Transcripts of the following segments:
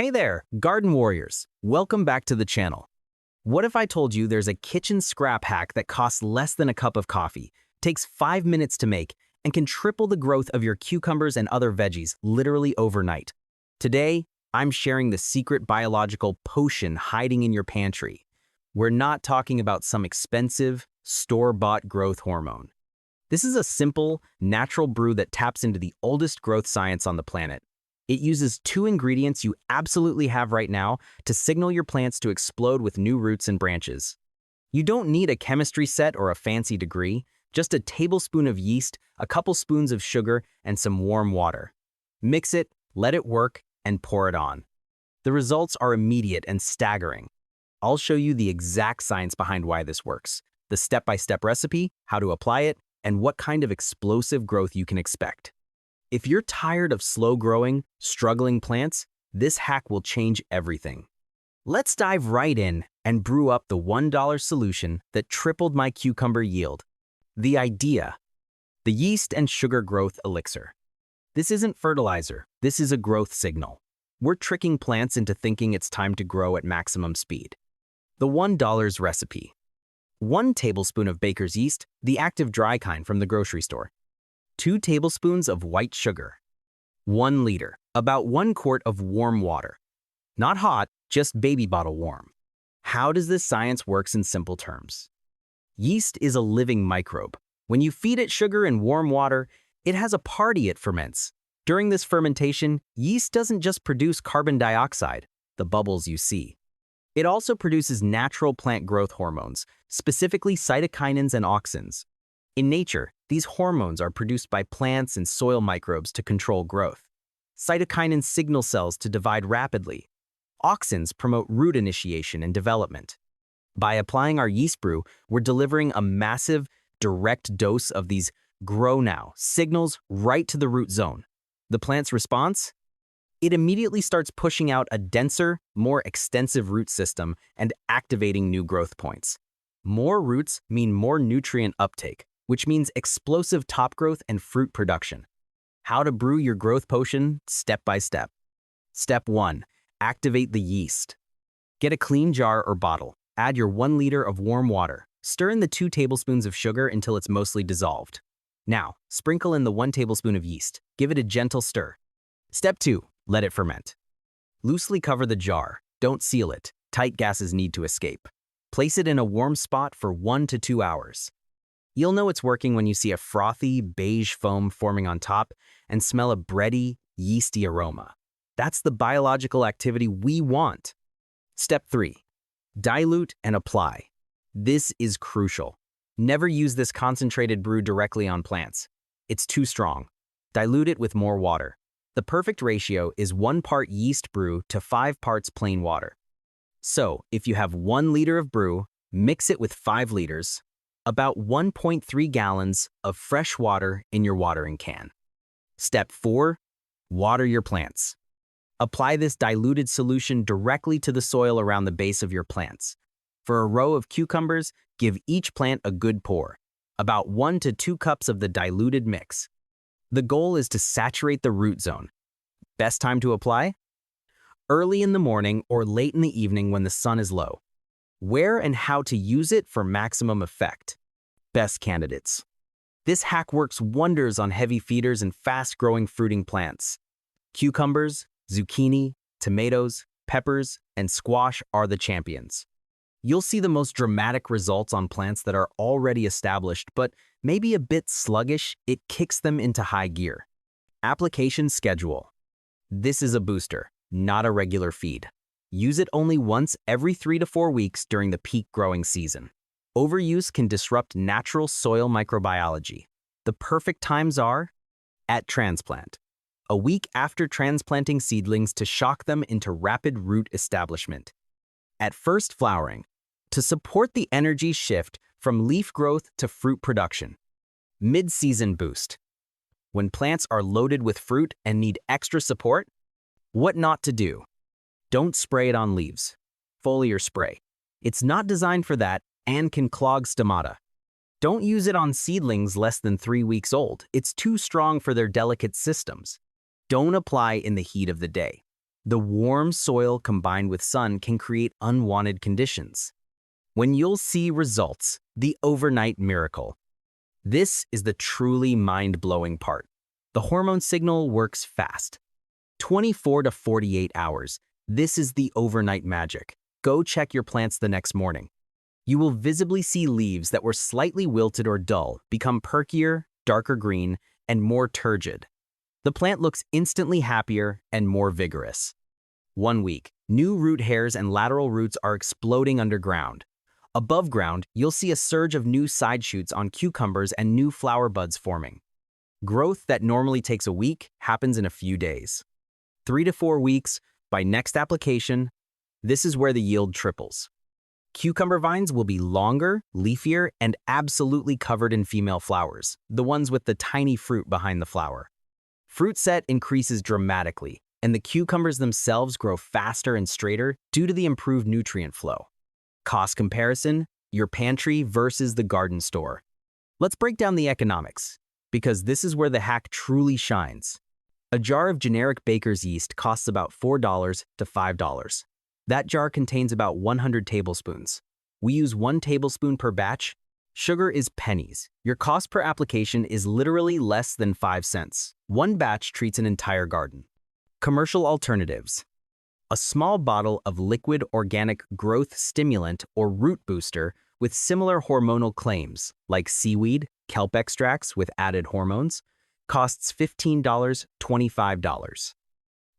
Hey there, garden warriors. Welcome back to the channel. What if I told you there's a kitchen scrap hack that costs less than a cup of coffee, takes 5 minutes to make, and can triple the growth of your cucumbers and other veggies literally overnight? Today, I'm sharing the secret biological potion hiding in your pantry. We're not talking about some expensive, store-bought growth hormone. This is a simple, natural brew that taps into the oldest growth science on the planet. It uses 2 ingredients you absolutely have right now to signal your plants to explode with new roots and branches. You don't need a chemistry set or a fancy degree, just a tablespoon of yeast, a couple spoons of sugar, and some warm water. Mix it, let it work, and pour it on. The results are immediate and staggering. I'll show you the exact science behind why this works, the step-by-step recipe, how to apply it, and what kind of explosive growth you can expect. If you're tired of slow-growing, struggling plants, this hack will change everything. Let's dive right in and brew up the $1 solution that tripled my cucumber yield. The idea: the yeast and sugar growth elixir. This isn't fertilizer, this is a growth signal. We're tricking plants into thinking it's time to grow at maximum speed. The $1 recipe. 1 tablespoon of baker's yeast, the active dry kind from the grocery store. 2 tablespoons of white sugar. 1 liter, about 1 quart of warm water. Not hot, just baby bottle warm. How does this science work in simple terms? Yeast is a living microbe. When you feed it sugar and warm water, it has a party it ferments. During this fermentation, yeast doesn't just produce carbon dioxide, the bubbles you see. It also produces natural plant growth hormones, specifically cytokinins and auxins. In nature, these hormones are produced by plants and soil microbes to control growth. Cytokinins signal cells to divide rapidly. Auxins promote root initiation and development. By applying our yeast brew, we're delivering a massive, direct dose of these grow now signals right to the root zone. The plant's response? It immediately starts pushing out a denser, more extensive root system and activating new growth points. More roots mean more nutrient uptake, which means explosive top growth and fruit production. How to brew your growth potion step by step. Step 1. Activate the yeast. Get a clean jar or bottle. Add your 1 liter of warm water. Stir in the 2 tablespoons of sugar until it's mostly dissolved. Now, sprinkle in the 1 tablespoon of yeast. Give it a gentle stir. Step 2. Let it ferment. Loosely cover the jar. Don't seal it. Tight gases need to escape. Place it in a warm spot for 1 to 2 hours. You'll know it's working when you see a frothy, beige foam forming on top and smell a bready, yeasty aroma. That's the biological activity we want. Step 3. Dilute and apply. This is crucial. Never use this concentrated brew directly on plants. It's too strong. Dilute it with more water. The perfect ratio is 1 part yeast brew to 5 parts plain water. So, if you have 1 liter of brew, mix it with 5 liters, about 1.3 gallons of fresh water in your watering can. Step 4. Water your plants. Apply this diluted solution directly to the soil around the base of your plants. For a row of cucumbers, give each plant a good pour, about 1 to 2 cups of the diluted mix. The goal is to saturate the root zone. Best time to apply? Early in the morning or late in the evening when the sun is low. Where and how to use it for maximum effect. Best candidates. This hack works wonders on heavy feeders and fast-growing fruiting plants. Cucumbers, zucchini, tomatoes, peppers, and squash are the champions. You'll see the most dramatic results on plants that are already established, but maybe a bit sluggish. It kicks them into high gear. Application schedule. This is a booster, not a regular feed. Use it only once every 3 to 4 weeks during the peak growing season. Overuse can disrupt natural soil microbiology. The perfect times are at transplant, a week after transplanting seedlings to shock them into rapid root establishment. At first flowering, to support the energy shift from leaf growth to fruit production. Mid-season boost, when plants are loaded with fruit and need extra support. What not to do. Don't spray it on leaves. Foliar spray. It's not designed for that and can clog stomata. Don't use it on seedlings less than 3 weeks old. It's too strong for their delicate systems. Don't apply in the heat of the day. The warm soil combined with sun can create unwanted conditions. When you'll see results, the overnight miracle. This is the truly mind-blowing part. The hormone signal works fast. 24 to 48 hours. This is the overnight magic. Go check your plants the next morning. You will visibly see leaves that were slightly wilted or dull become perkier, darker green, and more turgid. The plant looks instantly happier and more vigorous. 1 week, new root hairs and lateral roots are exploding underground. Above ground, you'll see a surge of new side shoots on cucumbers and new flower buds forming. Growth that normally takes a week happens in a few days. 3 to 4 weeks, by next application, this is where the yield triples. Cucumber vines will be longer, leafier, and absolutely covered in female flowers, the ones with the tiny fruit behind the flower. Fruit set increases dramatically, and the cucumbers themselves grow faster and straighter due to the improved nutrient flow. Cost comparison, your pantry versus the garden store. Let's break down the economics, because this is where the hack truly shines. A jar of generic baker's yeast costs about $4 to $5. That jar contains about 100 tablespoons. We use 1 tablespoon per batch. Sugar is pennies. Your cost per application is literally less than 5 cents. 1 batch treats an entire garden. Commercial alternatives. A small bottle of liquid organic growth stimulant or root booster with similar hormonal claims, like seaweed, kelp extracts with added hormones, costs $15, $25.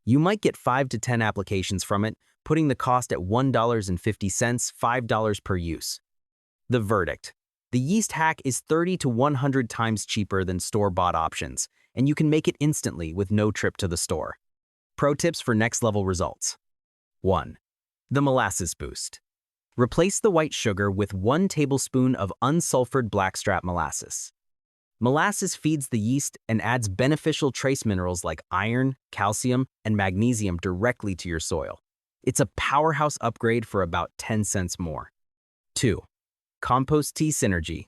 You might get 5 to 10 applications from it, putting the cost at $1.50, $5 per use. The verdict. The yeast hack is 30 to 100 times cheaper than store-bought options, and you can make it instantly with no trip to the store. Pro tips for next-level results. 1. The molasses boost. Replace the white sugar with 1 tablespoon of unsulfured blackstrap molasses. Molasses feeds the yeast and adds beneficial trace minerals like iron, calcium, and magnesium directly to your soil. It's a powerhouse upgrade for about 10 cents more. 2. Compost tea synergy.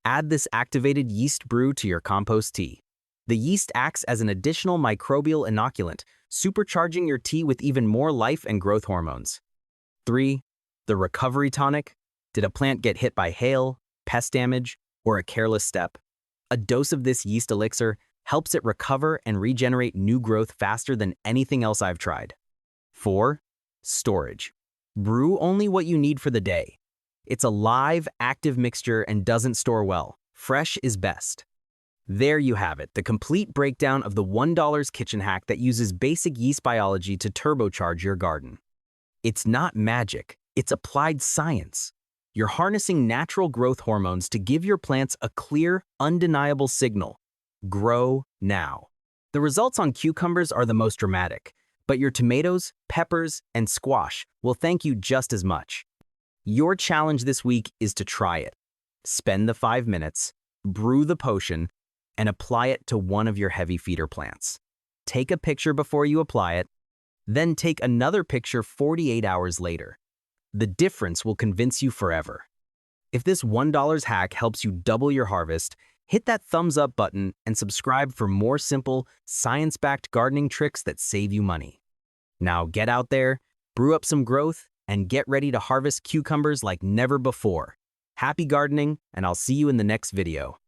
Add this activated yeast brew to your compost tea. The yeast acts as an additional microbial inoculant, supercharging your tea with even more life and growth hormones. 3. The recovery tonic. Did a plant get hit by hail, pest damage, or a careless step? A dose of this yeast elixir helps it recover and regenerate new growth faster than anything else I've tried. 4. Storage. Brew only what you need for the day. It's a live, active mixture and doesn't store well. Fresh is best. There you have it, the complete breakdown of the $1 kitchen hack that uses basic yeast biology to turbocharge your garden. It's not magic, it's applied science. You're harnessing natural growth hormones to give your plants a clear, undeniable signal. Grow now. The results on cucumbers are the most dramatic, but your tomatoes, peppers, and squash will thank you just as much. Your challenge this week is to try it. Spend the 5 minutes, brew the potion, and apply it to one of your heavy feeder plants. Take a picture before you apply it, then take another picture 48 hours later. The difference will convince you forever. If this $1 hack helps you double your harvest, hit that thumbs up button and subscribe for more simple, science-backed gardening tricks that save you money. Now get out there, brew up some growth, and get ready to harvest cucumbers like never before. Happy gardening, and I'll see you in the next video.